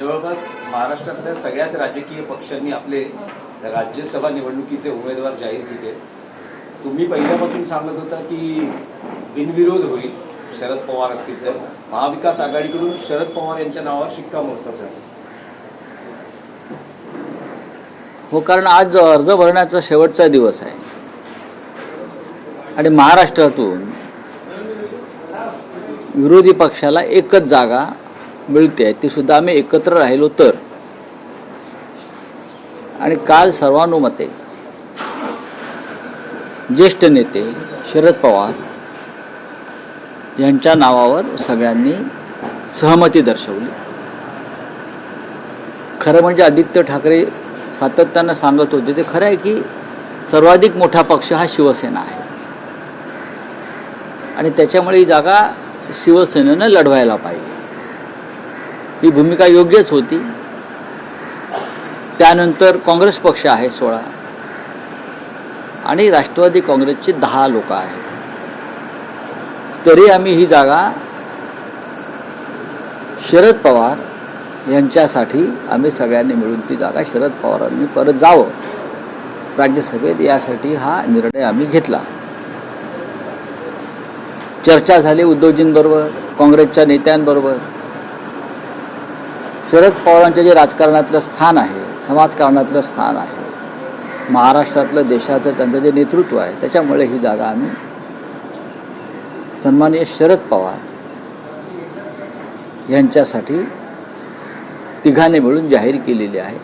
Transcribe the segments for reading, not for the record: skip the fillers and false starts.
जवळपास महाराष्ट्रातल्या सगळ्याच राजकीय पक्षांनी आपले राज्यसभा निवडणुकीचे उमेदवार जाहीर केले. तुम्ही पहिल्यापासून सांगत होता की बिनविरोध होईल शरद पवार असतील तर. महाविकास आघाडीकडून शरद पवार यांच्या नावावर शिक्कामोर्तब झालं. हो, कारण आज अर्ज भरण्याचा शेवटचा दिवस आहे आणि महाराष्ट्रातून विरोधी पक्षाला एकच जागा मिळते, ती सुद्धा आम्ही एकत्र राहिलो तर. आणि काल सर्वानुमते ज्येष्ठ नेते शरद पवार यांच्या नावावर सगळ्यांनी सहमती दर्शवली. खरं म्हणजे आदित्य ठाकरे सातत्यानं सांगत होते ते खरं आहे की सर्वाधिक मोठा पक्ष हा शिवसेना आहे आणि त्याच्यामुळे ही जागा शिवसेनेनं लढवायला पाहिजे. ही भूमिका योग्यच होती. त्यानंतर काँग्रेस पक्ष आहे 16 आणि राष्ट्रवादी काँग्रेसची 10 लोक आहेत. तरी आम्ही ही जागा शरद पवार यांच्यासाठी आम्ही सगळ्यांनी मिळून ती जागा शरद पवारांनी परत जावं राज्यसभेत, यासाठी हा निर्णय आम्ही घेतला. चर्चा झाली उद्धवजींबरोबर, काँग्रेसच्या नेत्यांबरोबर. शरद पवारांचे जे राजकारणातलं स्थान आहे, समाजकारणातलं स्थान आहे, महाराष्ट्रातलं देशाचं त्यांचं जे नेतृत्व आहे, त्याच्यामुळे ही जागा आम्ही सन्माननीय शरद पवार यांच्यासाठी तिघांनी मिळून जाहीर केलेली आहे.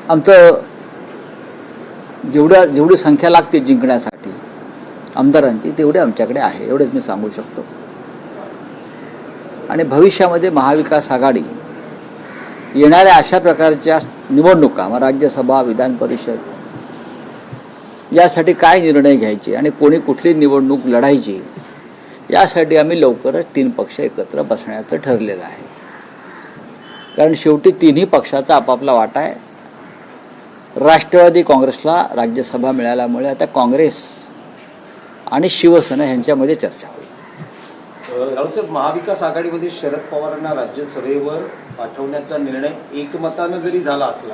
आमचं जेवढी संख्या लागते जिंकण्यासाठी आमदारांची तेवढे आमच्याकडे आहे, एवढेच मी सांगू शकतो. आणि भविष्यामध्ये महाविकास आघाडी येणाऱ्या अशा प्रकारच्या निवडणुका, राज्यसभा, विधान परिषद, यासाठी काय निर्णय घ्यायचे आणि कोणी कुठली निवडणूक लढायची, यासाठी आम्ही लवकरच 3 पक्ष एकत्र बसण्याचं ठरलेलं आहे. कारण शेवटी तिन्ही पक्षाचा आपापला वाटा आहे. राष्ट्रवादी काँग्रेसला राज्यसभा मिळाल्यामुळे आता काँग्रेस आणि शिवसेना यांच्यामध्ये चर्चा होईल. राऊतसाहेब, महाविकास आघाडीमध्ये शरद पवारांना राज्यसभेवर पाठवण्याचा निर्णय एकमतानं जरी झाला असला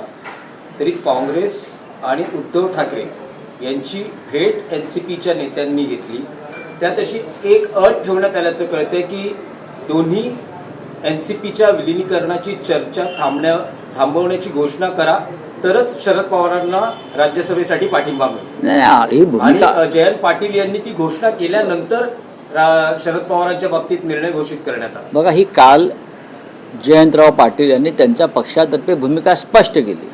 तरी काँग्रेस आणि उद्धव ठाकरे यांची भेट एनसीपीच्या नेत्यांनी घेतली. त्यात अशी एक अट ठेवण्यात आल्याचं कळतंय की दोन्ही एनसीपीच्या विलिनीकरणाची चर्चा थांबवण्याची घोषणा करा, तरच शरद पवारांना राज्यसभेसाठी पाठिंबा मिळेल. आणि जयंत पाटील यांनी ती घोषणा केल्यानंतर शरद पवारांच्या बाबतीत निर्णय घोषित करण्यात आला. बघा, ही काल जयंतराव पाटील यांनी त्यांच्या पक्षातर्फे भूमिका स्पष्ट केली.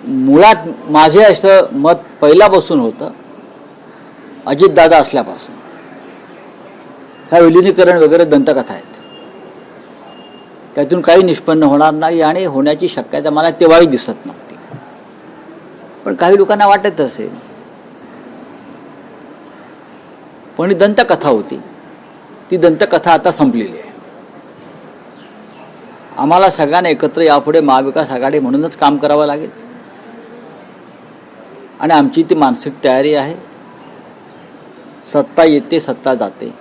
मुळात माझे असं मत पहिल्यापासून होतं, अजितदादा असल्यापासून, ह्या विलिनीकरण वगैरे दंतकथा आहेत, त्यातून काही निष्पन्न होणार नाही आणि होण्याची शक्यता मला तेव्हाही दिसत नव्हती. पण काही लोकांना वाटत असेल, पण ही दंतकथा होती. ती दंतकथा आता संपलेली आहे. आम्हाला सगळ्यांना एकत्र यापुढे महाविकास आघाडी म्हणूनच काम करावं लागेल आणि आमची ती मानसिक तयारी आहे. सत्ता येते, सत्ता जाते.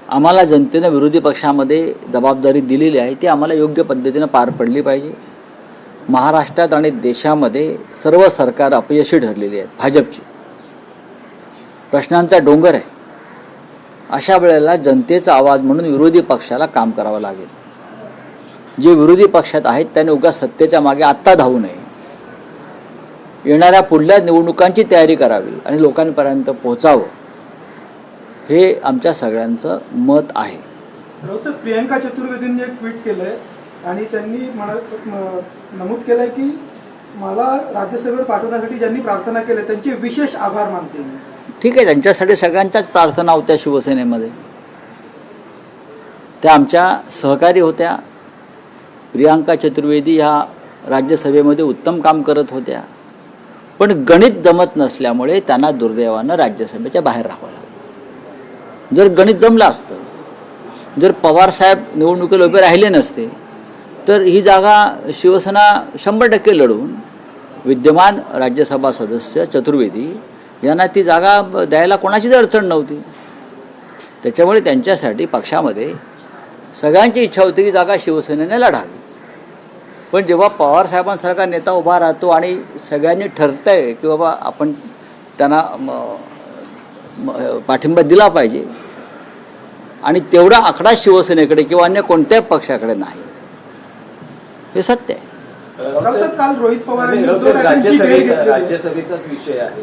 आम्हाला जनतेनं विरोधी पक्षामध्ये जबाबदारी दिलेली आहे, ती आम्हाला योग्य पद्धतीनं पार पडली पाहिजे. महाराष्ट्रात आणि देशामध्ये सर्व सरकार अपयशी ठरलेली आहेत. भाजपची प्रश्नांचा डोंगर आहे. अशा वेळेला जनतेचा आवाज म्हणून विरोधी पक्षाला काम करावं लागेल. जे विरोधी पक्षात आहेत त्यांनी उगाच सत्तेच्या मागे आत्ता धावू नये. येणाऱ्या पुढल्या निवडणुकांची तयारी करावी आणि लोकांपर्यंत पोहोचावं, हे आमच्या सगळ्यांचं मत आहे. प्रियंका चतुर्वेदींनी एक ट्विट केलंय आणि त्यांनी नमूद केलंय की मला राज्यसभेवर पाठवण्यासाठी ज्यांनी प्रार्थना केली त्यांचे विशेष आभार मानते. ठीक आहे, त्यांच्यासाठी सगळ्यांच्याच प्रार्थना होत्या. शिवसेनेमध्ये त्या आमच्या सहकारी होत्या. प्रियंका चतुर्वेदी ह्या राज्यसभेमध्ये उत्तम काम करत होत्या, पण गणित जमत नसल्यामुळे त्यांना दुर्दैवानं राज्यसभेच्या बाहेर राहावं लागलं. जर गणित जमलं असतं, जर पवारसाहेब निवडणुकीला उभे राहिले नसते, तर ही जागा शिवसेना 100% लढवून विद्यमान राज्यसभा सदस्य चतुर्वेदी यांना ती जागा द्यायला कोणाचीच अडचण नव्हती. त्याच्यामुळे त्यांच्यासाठी पक्षामध्ये सगळ्यांची इच्छा होती की जागा शिवसेनेने लढावी. पण जेव्हा पवारसाहेबांसारखा नेता उभा राहतो आणि सगळ्यांनी ठरतंय की बाबा आपण त्यांना पाठिंबा दिला पाहिजे आणि तेवढा आकडा शिवसेनेकडे किंवा अन्य कोणत्याही पक्षाकडे नाही, हे सत्य आहे. काल रोहित पवार यांनी उद्धव ठाकरेंची भेट घेतली. राज्यसभेचाच विषय आहे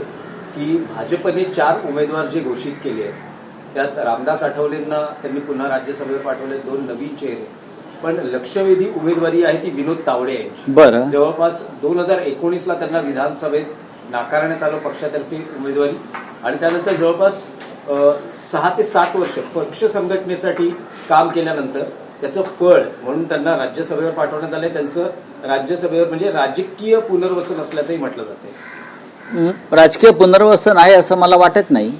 की भाजपने 4 उमेदवार जे घोषित केले आहेत त्यात रामदास आठवलेंना त्यांनी पुन्हा राज्यसभेवर पाठवले, 2 नवीन चेहरे. पण लक्षवेधी उमेदवारी आहे ती विनोद तावडे यांची. बरं, जवळपास 2019ला त्यांना विधानसभेत नाकारण्यात आलं पक्षातर्फे उमेदवारी आणि त्यानंतर जवळपास 6 ते 7 वर्ष पक्ष संघटनेसाठी काम केल्यानंतर त्याचं फळ म्हणून त्यांना राज्यसभेवर पाठवण्यात आलंय. त्यांचं राज्यसभेवर म्हणजे राजकीय पुनर्वसन असल्याचंही म्हटलं जाते. राजकीय पुनर्वसन आहे असं मला वाटत नाही,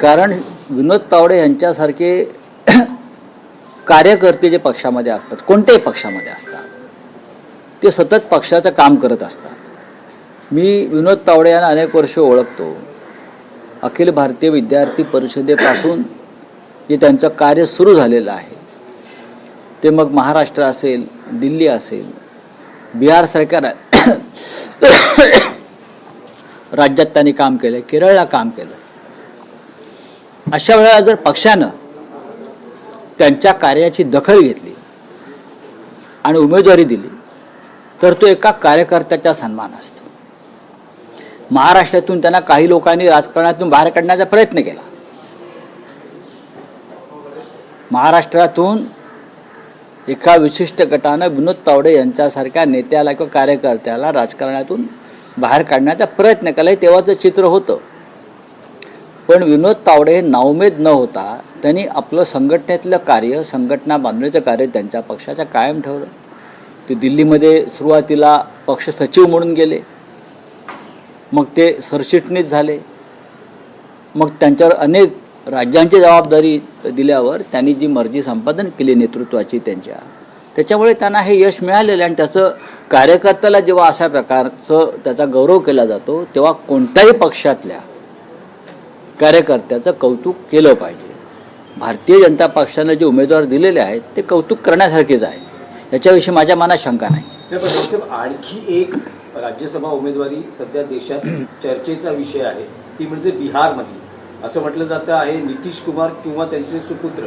कारण विनोद तावडे यांच्यासारखे कार्यकर्ते जे पक्षामध्ये असतात, कोणत्याही पक्षामध्ये असतात, ते सतत पक्षाचं काम करत असतात. मी विनोद तावडे यांना अनेक वर्ष ओळखतो. अखिल भारतीय विद्यार्थी परिषदेपासून जे त्यांचं कार्य सुरू झालेलं आहे ते मग महाराष्ट्र असेल, दिल्ली असेल, बिहारसारख्या राज्यात त्यांनी काम केलं, केरळला काम केलं. अशा वेळेला जर पक्षानं त्यांच्या कार्याची दखल घेतली आणि उमेदवारी दिली तर तो एका कार्यकर्त्याचा सन्मान असतो. महाराष्ट्रातून त्यांना काही लोकांनी राजकारणातून बाहेर काढण्याचा प्रयत्न केला. महाराष्ट्रातून एका विशिष्ट गटानं विनोद तावडे यांच्यासारख्या नेत्याला किंवा कार्यकर्त्याला राजकारणातून बाहेर काढण्याचा प्रयत्न केला. तेव्हाचं चित्र होतं. पण विनोद तावडे हे नाउमेद न होता त्यांनी आपलं संघटनेतलं कार्य, संघटना बांधण्याचं कार्य त्यांच्या पक्षाच्या कायम ठेवलं. ते दिल्लीमध्ये सुरुवातीला पक्ष सचिव म्हणून गेले, मग ते सरचिटणीस झाले, मग त्यांच्यावर अनेक राज्यांची जबाबदारी दिल्यावर त्यांनी जी मर्जी संपादन केली नेतृत्वाची त्यांच्या, त्याच्यामुळे त्यांना हे यश मिळालेलं आहे. आणि त्याचं कार्यकर्त्याला जेव्हा अशा प्रकारचं त्याचा गौरव केला जातो तेव्हा कोणत्याही पक्षातल्या कार्यकर्त्याचं कौतुक केलं पाहिजे. भारतीय जनता पक्षानं जे उमेदवार दिलेले आहेत ते कौतुक करण्यासारखेच आहे, याच्याविषयी माझ्या मनात शंका नाही. आणखी एक राज्यसभा उमेदवारी सध्या देशात चर्चेचा विषय आहे, ती म्हणजे बिहारमधली. असं म्हटलं जातं आहे नितीश कुमार किंवा त्यांचे सुपुत्र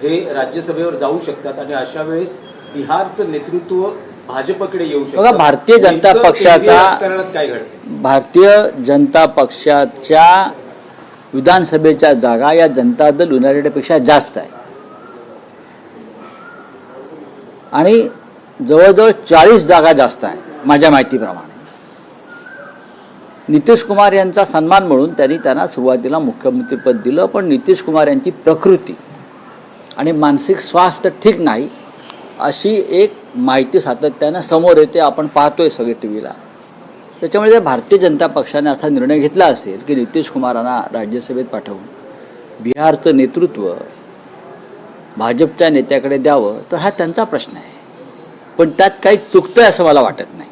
हे राज्यसभेवर जाऊ शकतात आणि अशा वेळेस बिहारचं नेतृत्व भाजपकडे येऊ शकतं. बघा, भारतीय जनता पक्षाचा काय घडते? भारतीय जनता पक्षाच्या विधानसभेच्या जागा या जनता दल युनायटेडपेक्षा जास्त आहे आणि जवळजवळ 40 जागा जास्त आहेत माझ्या माहितीप्रमाणे. नितीश कुमार यांचा सन्मान म्हणून त्यांना सुरुवातीला मुख्यमंत्रीपद दिलं, पण नितीश कुमार यांची प्रकृती आणि मानसिक स्वास्थ्य ठीक नाही अशी एक माहिती सातत्यानं समोर येते, आपण पाहतोय सगळे टी व्हीला. त्याच्यामुळे जर भारतीय जनता पक्षाने असा निर्णय घेतला असेल की नितीश कुमारांना राज्यसभेत पाठवून बिहारचं नेतृत्व भाजपच्या नेत्याकडे द्यावं तर हा त्यांचा प्रश्न आहे, पण त्यात काही चुकतंय असं मला वाटत नाही.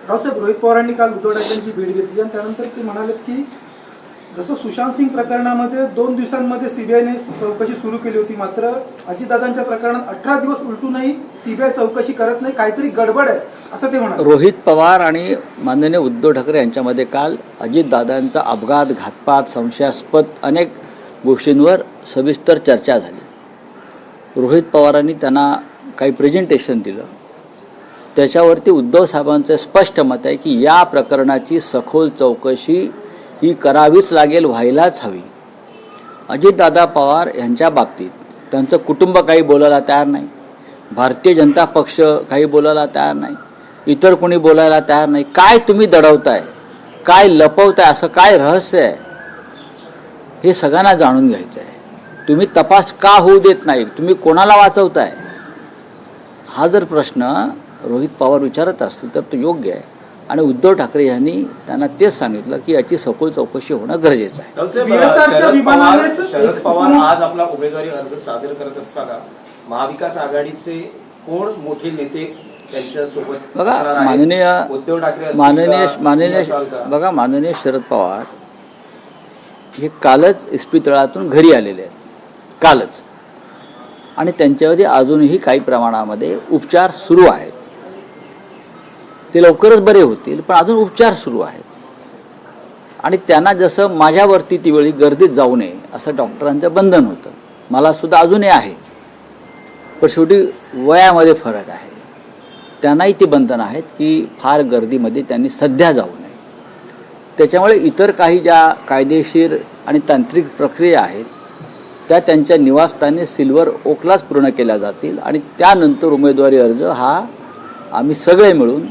रावसाहेब, रोहित पवारांनी काल उद्धव ठाकरेंची भेट घेतली आणि त्यानंतर ते म्हणाले की जसं सुशांत सिंग प्रकरणामध्ये 2 दिवसांमध्ये सीबीआयने चौकशी सुरू केली होती, मात्र अजितदादांच्या प्रकरणात 18 दिवस उलटूनही सीबीआय चौकशी करत नाही, काहीतरी गडबड आहे असं ते म्हणाले. रोहित पवार आणि माननीय उद्धव ठाकरे यांच्यामध्ये काल अजितदादांचा अपघात, घातपात, संशयास्पद अनेक गोष्टींवर सविस्तर चर्चा झाली. रोहित पवारांनी त्यांना काही प्रेझेंटेशन दिलं, त्याच्यावरती उद्धव साहेबांचं स्पष्ट मत आहे की या प्रकरणाची सखोल चौकशी ही करावीच लागेल, व्हायलाच हवी. अजितदादा पवार यांच्या बाबतीत त्यांचं कुटुंब काही बोलायला तयार नाही, भारतीय जनता पक्ष काही बोलायला तयार नाही, इतर कोणी बोलायला तयार नाही. काय तुम्ही दडवताय, काय लपवताय, असं काय रहस्य आहे हे सगळ्यांना जाणून घ्यायचं आहे. तुम्ही तपास का होऊ देत नाही, तुम्ही कोणाला वाचवताय, हा जर प्रश्न रोहित पवार विचारत असतील तर तो योग्य आहे. आणि उद्धव ठाकरे यांनी त्यांना तेच सांगितलं की याची सखोल चौकशी होणं गरजेचं आहे. शरद पवार आज आपला उमेदवारी अर्ज सादर करत असताना महाविकास आघाडीचे कोण मोठे नेते त्यांच्यासोबत बघा, उद्धव ठाकरे माननीय शरद पवार हे कालच इस्पितळातून घरी आलेले आहेत. कालच, आणि त्यांच्यावरती अजूनही काही प्रमाणामध्ये उपचार सुरू आहेत. ते लवकरच बरे होतील, पण अजून उपचार सुरू आहेत. आणि त्यांना जसं माझ्यावरती ती वेळी गर्दीत जाऊ नये असं डॉक्टरांचं बंधन होतं, मला सुद्धा अजूनही आहे. पण शेवटी वयामध्ये फरक आहे. त्यांनाही ती बंधनं आहेत की फार गर्दीमध्ये त्यांनी सध्या जाऊ नये. त्याच्यामुळे इतर काही ज्या कायदेशीर आणि तांत्रिक प्रक्रिया आहेत त्या त्यांच्या निवासस्थानी सिल्वर ओकलाच पूर्ण केल्या जातील. आणि त्यानंतर उमेदवारी अर्ज हा आम्ही सगळे मिळून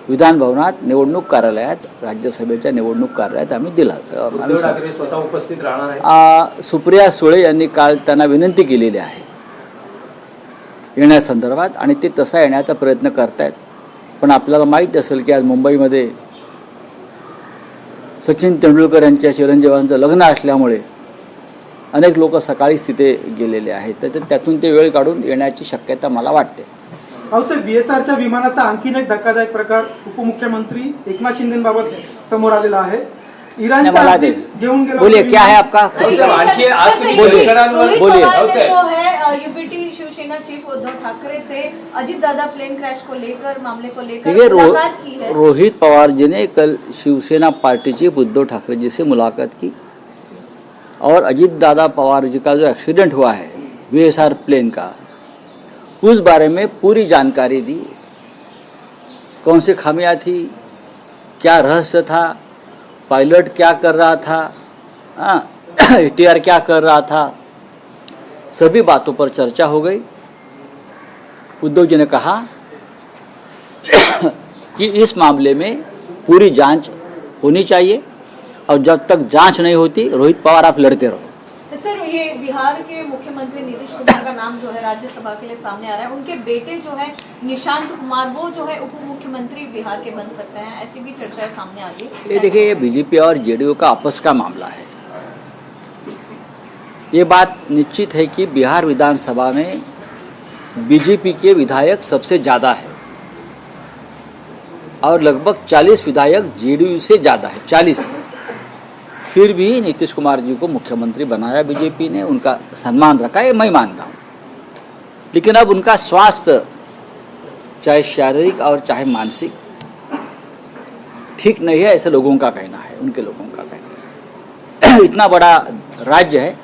विधान भवनात, निवडणूक कार्यालयात, राज्यसभेच्या निवडणूक कार्यालयात आम्ही दिला. उद्धव ठाकरे स्वतः उपस्थित राहणार आहे. सुप्रिया सुळे यांनी काल त्यांना विनंती केलेली आहे येण्यासंदर्भात, आणि ते तसा येण्याचा प्रयत्न करतायत. पण आपल्याला माहीत असेल की आज मुंबईमध्ये सचिन तेंडुलकर यांच्या चिरंजीवांचं लग्न असल्यामुळे अनेक लोक सकाळीच तिथे गेलेले आहेत. तर त्यातून ते वेळ काढून येण्याची शक्यता मला वाटते. साहेब, VSRच्या विमानाचा आणखीन एक धक्कादायक प्रकार उपमुख्यमंत्री एकनाथ शिंदेबाबत समोर आलेला आहे. इराणच्या हद्दीत घेऊन गेला. बोलिए, क्या है आपका? आणखी आज तुम्ही बोलिए. बोलिए. जो है यूपीटी शिवसेना चीफ उद्धव ठाकरे से अजीत दादा प्लेन क्रैश को लेकर, मामले को लेकर देखिए, मुलाकात की है. रोहित पवार जी ने कल शिवसेना पार्टी चीफ उद्धव ठाकरे जी से मुलाकात की और अजीत दादा पवार जी का जो एक्सीडेंट हुआ है VSR प्लेन का, उस बारे में पूरी जानकारी दी. कौन सी खामियां थी, क्या रहस्य था, पायलट क्या कर रहा था, ATR क्या कर रहा था, सभी बातों पर चर्चा हो गई. उद्धव जी ने कहा कि इस मामले में पूरी जांच होनी चाहिए और जब तक जांच नहीं होती, रोहित पवार आप लड़ते रहो. सर, ये बिहार के मुख्यमंत्री नीतीश कुमार का नाम जो है राज्यसभा के लिए सामने आ रहा है. उनके बेटे जो है निशांत कुमार, वो जो है उप मुख्यमंत्री बिहार के बन सकते हैं, ऐसी भी चर्चाएं सामने आ गई. ये देखिए, ये बीजेपी और जेडीयू का आपस का मामला है. ये बात निश्चित है कि बिहार विधानसभा में बीजेपी के विधायक सबसे ज़्यादा है और लगभग 40 विधायक जेडीयू से ज़्यादा है, 40. फिर भी नीतीश कुमार जी को मुख्यमंत्री बनाया बीजेपी ने, उनका सम्मान रखा है, मैं मानता हूँ. लेकिन अब उनका स्वास्थ्य, चाहे शारीरिक और चाहे मानसिक, ठीक नहीं है, ऐसे लोगों का कहना है, उनके लोगों का कहना है. इतना बड़ा राज्य है,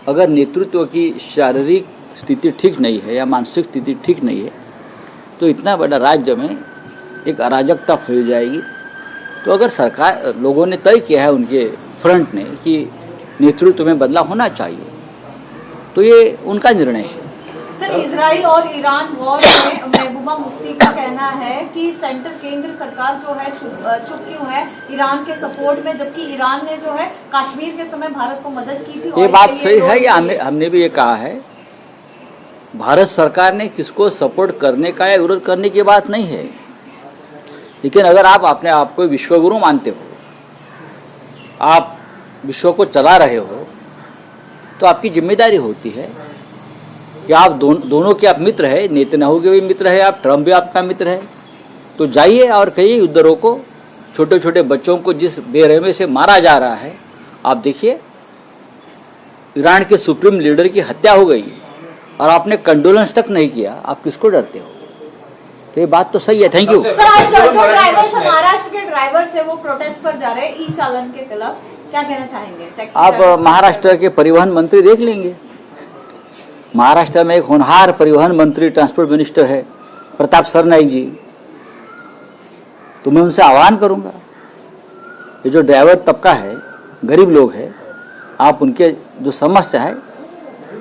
अगर नेतृत्व की शारीरिक स्थिति ठीक नहीं है या मानसिक स्थिति ठीक नहीं है तो इतना बड़ा राज्य में एक अराजकता फैल जाएगी. तो अगर सरकार, लोगों ने तय किया है उनके फ्रंट ने कि नेतृत्व में बदलाव होना चाहिए, तो ये उनका निर्णय है. सर, इजराइल और ईरान वॉर में महबूबा मुफ्ती का कहना है कि केंद्र सरकार जो है चुप क्यों है ईरान के सपोर्ट में, जबकि ईरान ने जो है कश्मीर के समय भारत को मदद की थी. ये बात सही है, ये हमने भी ये कहा है. भारत सरकार ने किसको सपोर्ट करने का या विरोध करने की बात नहीं है. लेकिन अगर आप अपने आप को विश्वगुरु मानते हो, आप विश्व को चला रहे हो, तो आपकी जिम्मेदारी होती है कि आप दोनों के आप मित्र है, नेतन्याहू के भी मित्र है, आप ट्रम्प भी आपका मित्र है, तो जाइए और कहिए युद्ध रोको. छोटे छोटे बच्चों को जिस बेरहमी से मारा जा रहा है, आप देखिए, ईरान के सुप्रीम लीडर की हत्या हो गई और आपने कंडोलेंस तक नहीं किया, आप किसको डरते हो? तो ये बात तो सही है. Thank you. सर, आज जो ड्राइवर्स, महाराष्ट्र के ड्राइवर्स है, वो प्रोटेस्ट पर जा रहे हैं ई चालन के खिलाफ, क्या कहना चाहेंगे? आप महाराष्ट्र के परिवहन मंत्री देख लेंगे. महाराष्ट्र में एक होनहार परिवहन मंत्री, ट्रांसपोर्ट मिनिस्टर है प्रताप सरनाईक जी. तो मैं उनसे आह्वान करूंगा, ये जो ड्राइवर तबका है, गरीब लोग हैं, आप उनके जो समस्या है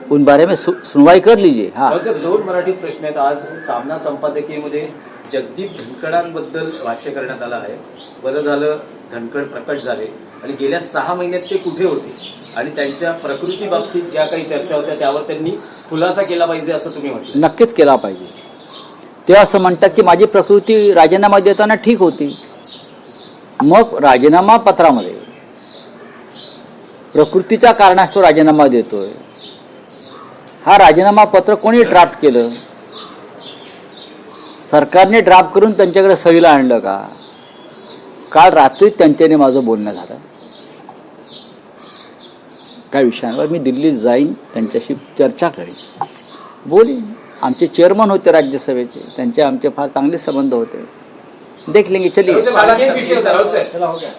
उन बारे में सुनवाई कर लीजिए. हाँ, दोन मराठी प्रश्न आहेत. आज सामना संपादकीयमध्ये जगदीप धनकडांबद्दल भाष्य करण्यात आलं आहे. बरं झालं धनकड प्रकट झाले, आणि गेल्या 6 महिन्यात ते कुठे होते आणि त्यांच्या प्रकृती बाबतीत ज्या काही चर्चा होत्या त्यावर त्यांनी खुलासा केला पाहिजे असं तुम्ही म्हटलं. नक्कीच केला पाहिजे. ते असं म्हणतात की माझी प्रकृती राजीनामा देताना ठीक होती. मग राजीनामा पत्रामध्ये प्रकृतीच्या कारणास्तव राजीनामा देतोय, हा राजीनामा पत्र कोणी ड्राफ्ट केलं? सरकारने ड्राफ्ट करून त्यांच्याकडे सहीला आणलं का? काल रात्री त्यांच्याने माझं बोलणं झालं. काही विषयांवर मी दिल्लीत जाईन, त्यांच्याशी चर्चा करीन, बोलीन. आमचे चेअरमन होते राज्यसभेचे, त्यांचे आमचे फार चांगले संबंध होते. देख लेंगे, चलिए. राहुल साहेब, आणखी एक विषय होता, राहुल साहेब.